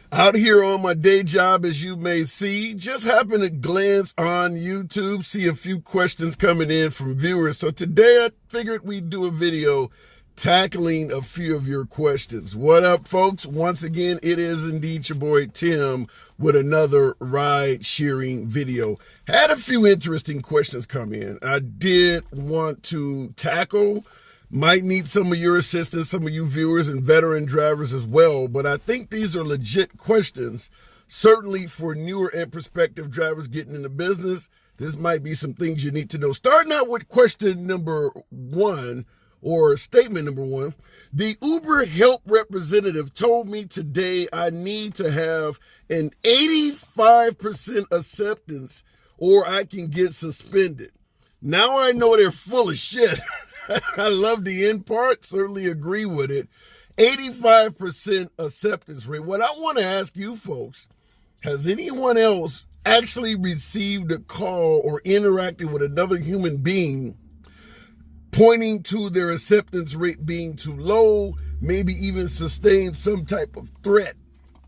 Out here on my day job, as you may see, just happened to glance on YouTube, see a few questions coming in from viewers. So today I figured we'd do a video tackling a few of your questions. What up, folks? Once again, it is indeed your boy Tim with another ride sharing video. Had a few interesting questions come in. I did want to tackle. Might need some of your assistance, some of you viewers and veteran drivers as well, but I think these are legit questions, certainly for newer and prospective drivers getting into business. This might be some things you need to know. Starting out with question number one, or statement number one. The Uber help representative told me today I need to have an 85% acceptance or I can get suspended. Now I know they're full of shit. I love the end part, certainly agree with it. 85% acceptance rate. What I want to ask you folks, has anyone else actually received a call or interacted with another human being pointing to their acceptance rate being too low, maybe even sustained some type of threat?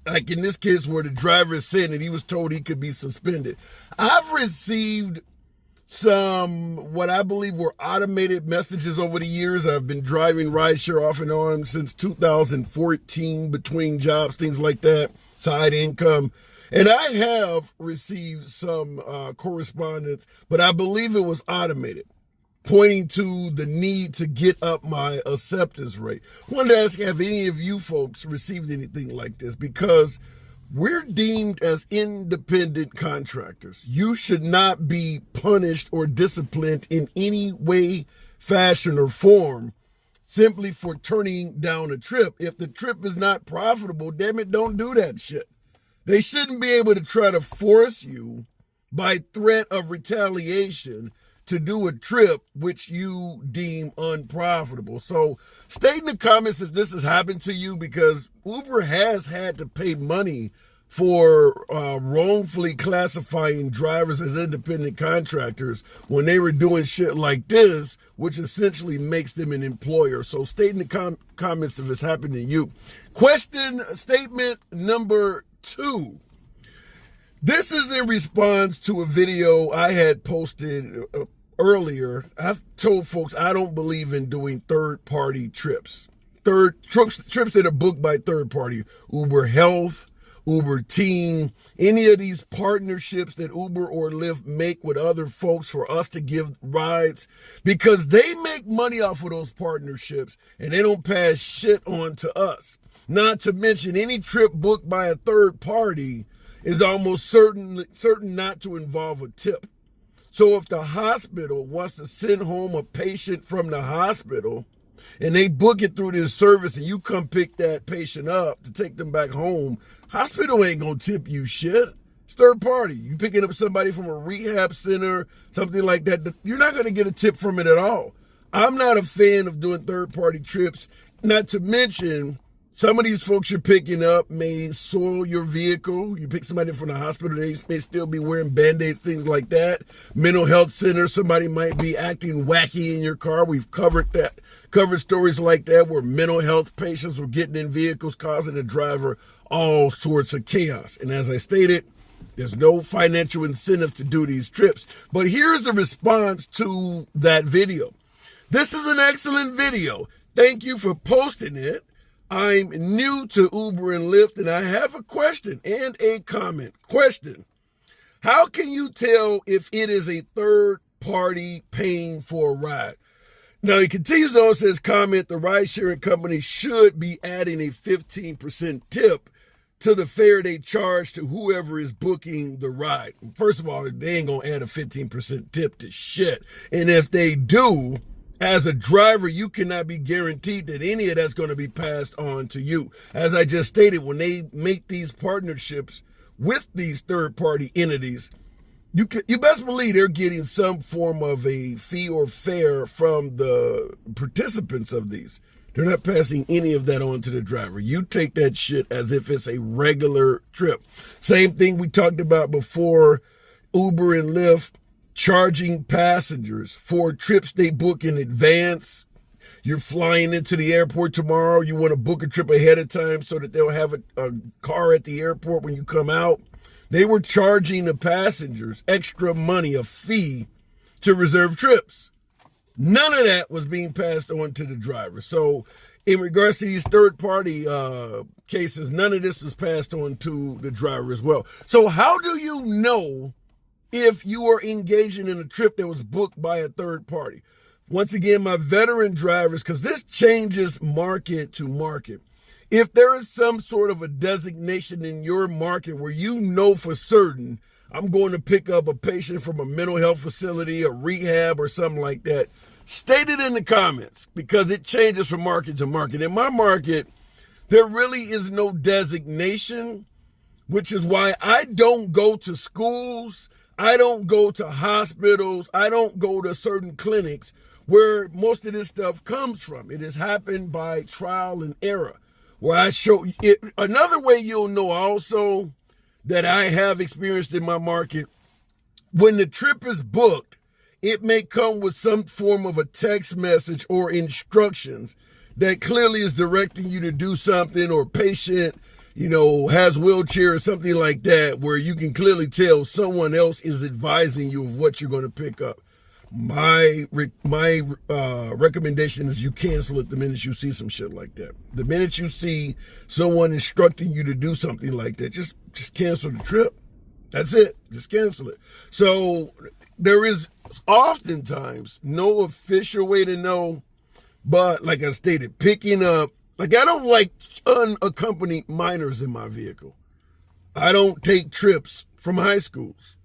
Like in this case where the driver is saying that he was told he could be suspended. I've received some what I believe were automated messages over the years. I've been driving rideshare off and on since 2014 between jobs, things like that, side income. And I have received some correspondence, but I believe it was automated, pointing to the need to get up my acceptance rate. Wanted to ask, have any of you folks received anything like this? Because we're deemed as independent contractors. You should not be punished or disciplined in any way, fashion, or form simply for turning down a trip. If the trip is not profitable, damn it, don't do that shit. They shouldn't be able to try to force you by threat of retaliation to do a trip which you deem unprofitable. So state in the comments if this has happened to you, because Uber has had to pay money for wrongfully classifying drivers as independent contractors when they were doing shit like this, which essentially makes them an employer. So state in the comments if it's happened to you. Statement number two. This is in response to a video I had posted earlier. I've told folks I don't believe in doing third-party trips. Trips that are booked by third party. Uber Health, Uber Team, any of these partnerships that Uber or Lyft make with other folks for us to give rides, because they make money off of those partnerships and they don't pass shit on to us. Not to mention any trip booked by a third party is almost certain not to involve a tip. So if the hospital wants to send home a patient from the hospital and they book it through this service and you come pick that patient up to take them back home, hospital ain't gonna tip you shit. It's third party. You picking up somebody from a rehab center, something like that, you're not gonna get a tip from it at all. I'm not a fan of doing third party trips, not to mention some of these folks you're picking up may soil your vehicle. You pick somebody from the hospital, they may still be wearing Band-Aids, things like that. Mental health center, somebody might be acting wacky in your car. We've covered stories like that where mental health patients were getting in vehicles, causing the driver all sorts of chaos. And as I stated, there's no financial incentive to do these trips. But here's the response to that video. This is an excellent video. Thank you for posting it. I'm new to Uber and Lyft, and I have a question and a comment. Question: how can you tell if it is a third party paying for a ride? Now, he continues on, says, comment, the ride sharing company should be adding a 15% tip to the fare they charge to whoever is booking the ride. First of all, they ain't going to add a 15% tip to shit. And if they do, as a driver, you cannot be guaranteed that any of that's going to be passed on to you. As I just stated, when they make these partnerships with these third-party entities, you best believe they're getting some form of a fee or fare from the participants of these. They're not passing any of that on to the driver. You take that shit as if it's a regular trip. Same thing we talked about before, Uber and Lyft charging passengers for trips they book in advance. you're flying into the airport tomorrow, you want to book a trip ahead of time so that they'll have a car at the airport when you come out. They were charging the passengers extra money, a fee, to reserve trips. None of that was being passed on to the driver. So in regards to these third-party cases, none of this is passed on to the driver as well. So how do you know if you are engaging in a trip that was booked by a third party? Once again, my veteran drivers, because this changes market to market. If there is some sort of a designation in your market where you know for certain, I'm going to pick up a patient from a mental health facility, a rehab, or something like that, state it in the comments, because it changes from market to market. In my market, there really is no designation, which is why I don't go to schools, I don't go to hospitals, I don't go to certain clinics where most of this stuff comes from. It has happened by trial and error, where I show it. Another way you'll know also that I have experienced in my market, when the trip is booked, it may come with some form of a text message or instructions that clearly is directing you to do something, or patient, has wheelchair or something like that, where you can clearly tell someone else is advising you of what you're going to pick up. My recommendation is you cancel it the minute you see some shit like that. The minute you see someone instructing you to do something like that, just cancel the trip. That's it. Just cancel it. So there is oftentimes no official way to know, but like I stated, picking up, like I don't like unaccompanied minors in my vehicle. I don't take trips from high schools.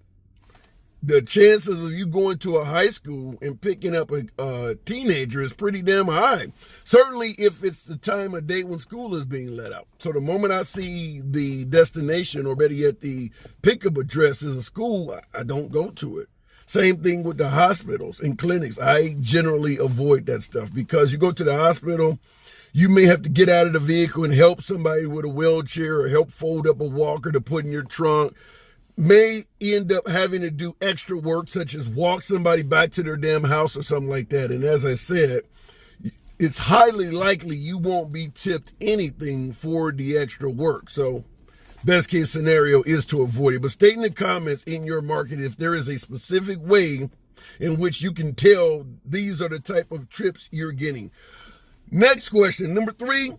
The chances of you going to a high school and picking up a teenager is pretty damn high. Certainly if it's the time of day when school is being let out. So the moment I see the destination, or better yet, the pickup address is a school, I don't go to it. Same thing with the hospitals and clinics. I generally avoid that stuff, because you go to the hospital, you may have to get out of the vehicle and help somebody with a wheelchair, or help fold up a walker to put in your trunk. May end up having to do extra work, such as walk somebody back to their damn house or something like that. And as I said, it's highly likely you won't be tipped anything for the extra work. So best case scenario is to avoid it. But state in the comments in your market if there is a specific way in which you can tell these are the type of trips you're getting. Next question, number 3.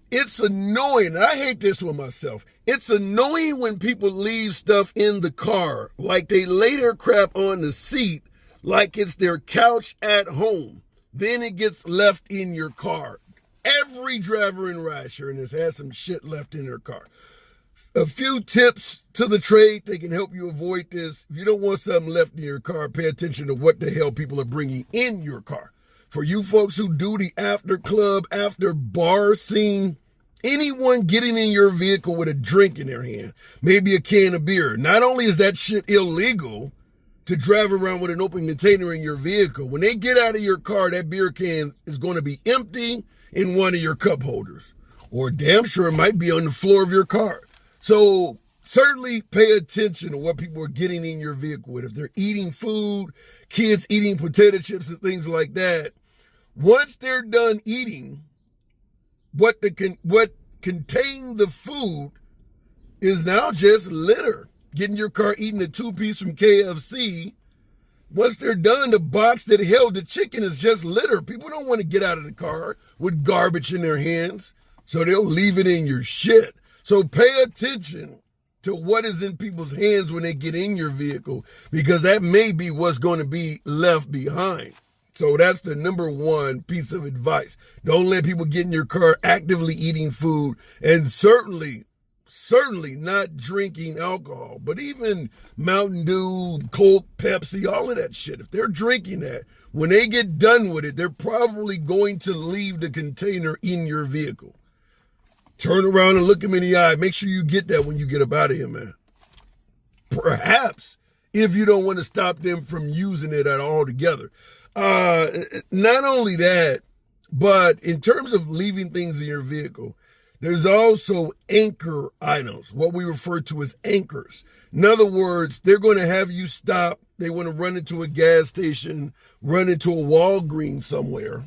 It's annoying, and I hate this one myself. It's annoying when people leave stuff in the car, like they lay their crap on the seat, like it's their couch at home. Then it gets left in your car. Every driver in rideshare has had some shit left in their car. A few tips to the trade, they can help you avoid this. If you don't want something left in your car, pay attention to what the hell people are bringing in your car. For you folks who do the after club, after bar scene, anyone getting in your vehicle with a drink in their hand, maybe a can of beer, not only is that shit illegal to drive around with an open container in your vehicle, when they get out of your car, that beer can is going to be empty in one of your cup holders, or damn sure it might be on the floor of your car. So certainly pay attention to what people are getting in your vehicle with. If they're eating food, kids eating potato chips and things like that, once they're done eating, what contained the food is now just litter. Getting your car eating a 2-piece from KFC. Once they're done, the box that held the chicken is just litter. People don't want to get out of the car with garbage in their hands, so they'll leave it in your shit. So pay attention to what is in people's hands when they get in your vehicle, because that may be what's going to be left behind. So that's the number 1 piece of advice. Don't let people get in your car actively eating food, and certainly not drinking alcohol, but even Mountain Dew, Coke, Pepsi, all of that shit. If they're drinking that, when they get done with it, they're probably going to leave the container in your vehicle. Turn around and look them in the eye. Make sure you get that when you get up out of here, man. Perhaps if you don't want to stop them from using it at all together. Not only that, but in terms of leaving things in your vehicle, there's also anchor items, what we refer to as anchors. In other words, they're going to have you stop. They want to run into a gas station, run into a Walgreens somewhere,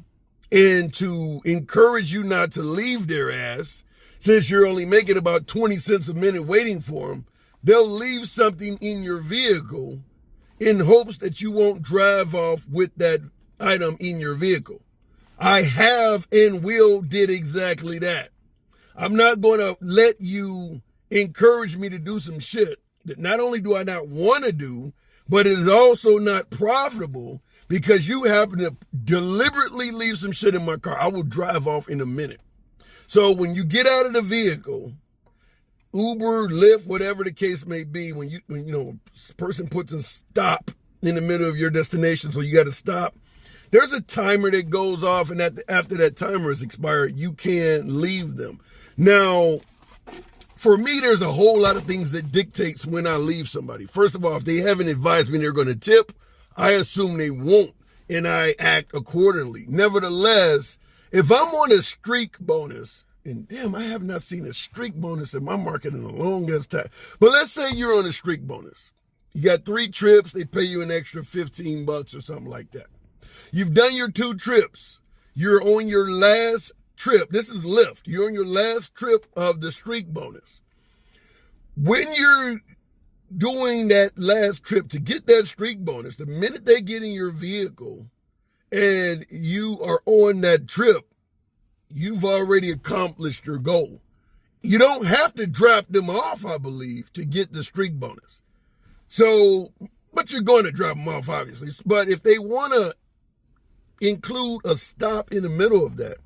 And to encourage you not to leave their ass, since you're only making about 20 cents a minute waiting for them, they'll leave something in your vehicle in hopes that you won't drive off with that item in your vehicle. I have and will did exactly that. I'm not going to let you encourage me to do some shit that not only do I not want to do, but it is also not profitable because you happen to deliberately leave some shit in my car. I will drive off in a minute. So when you get out of the vehicle, Uber, Lyft, whatever the case may be, when a person puts a stop in the middle of your destination, so you got to stop, there's a timer that goes off, and after that timer is expired, you can leave them. Now, for me, there's a whole lot of things that dictates when I leave somebody. First of all, if they haven't advised me they're going to tip, I assume they won't, and I act accordingly. Nevertheless, if I'm on a streak bonus, and damn, I have not seen a streak bonus in my market in a long ass time. But let's say you're on a streak bonus. You got 3 trips, they pay you an extra $15 or something like that. You've done your 2 trips. You're on your last trip. This is Lyft. You're on your last trip of the streak bonus. When you're doing that last trip to get that streak bonus, the minute they get in your vehicle and you are on that trip, you've already accomplished your goal. You don't have to drop them off, I believe, to get the streak bonus. So, but you're going to drop them off, obviously. But if they want to include a stop in the middle of that,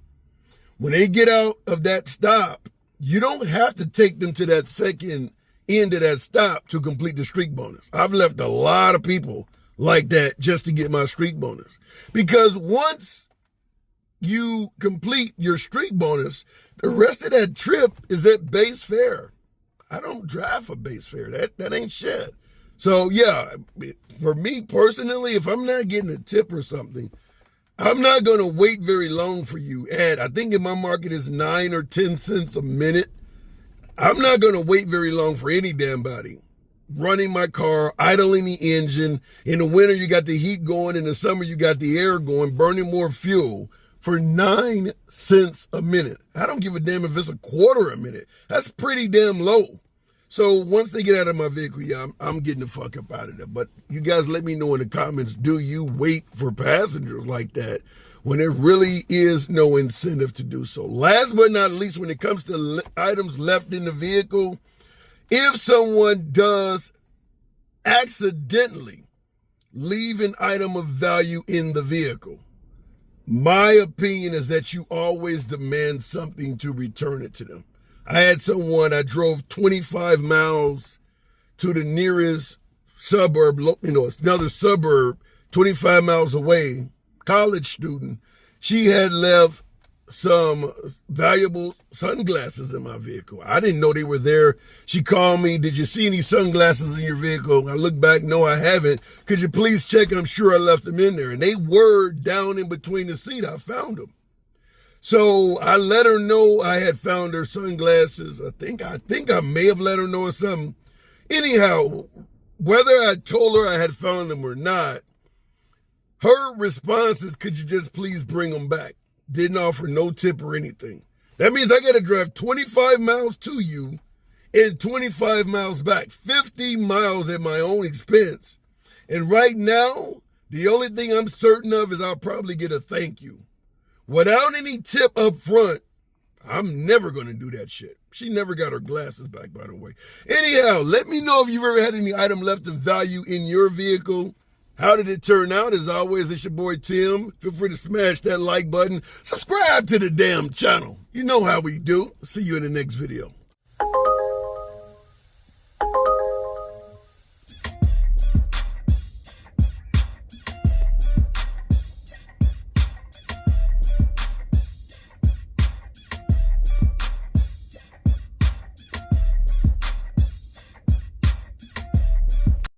when they get out of that stop, you don't have to take them to that second end of that stop to complete the streak bonus. I've left a lot of people like that just to get my streak bonus. Because once you complete your streak bonus, the rest of that trip is at base fare. I don't drive for base fare. That ain't shit. So yeah, for me personally, if I'm not getting a tip or something, I'm not going to wait very long for you. And I think in my market is 9 or 10 cents a minute. I'm not going to wait very long for any damn body. Running my car, idling the engine. In the winter, you got the heat going. In the summer, you got the air going, burning more fuel for 9 cents a minute. I don't give a damn if it's a quarter a minute. That's pretty damn low. So once they get out of my vehicle, yeah, I'm getting the fuck up out of there. But you guys let me know in the comments, do you wait for passengers like that when there really is no incentive to do so? Last but not least, when it comes to items left in the vehicle, if someone does accidentally leave an item of value in the vehicle, my opinion is that you always demand something to return it to them. I had someone, I drove 25 miles to the nearest suburb, another suburb, 25 miles away, college student. She had left some valuable sunglasses in my vehicle. I didn't know they were there. She called me, did you see any sunglasses in your vehicle? I looked back, no, I haven't. Could you please check? I'm sure I left them in there. And they were down in between the seat. I found them. So I let her know I had found her sunglasses. I think I may have let her know or something. Anyhow, whether I told her I had found them or not, her response is, could you just please bring them back? Didn't offer no tip or anything. That means I got to drive 25 miles to you and 25 miles back, 50 miles at my own expense. And right now, the only thing I'm certain of is I'll probably get a thank you. Without any tip up front, I'm never going to do that shit. She never got her glasses back, by the way. Anyhow, let me know if you've ever had any item left of value in your vehicle. How did it turn out? As always, it's your boy Tim. Feel free to smash that like button. Subscribe to the damn channel. You know how we do. See you in the next video.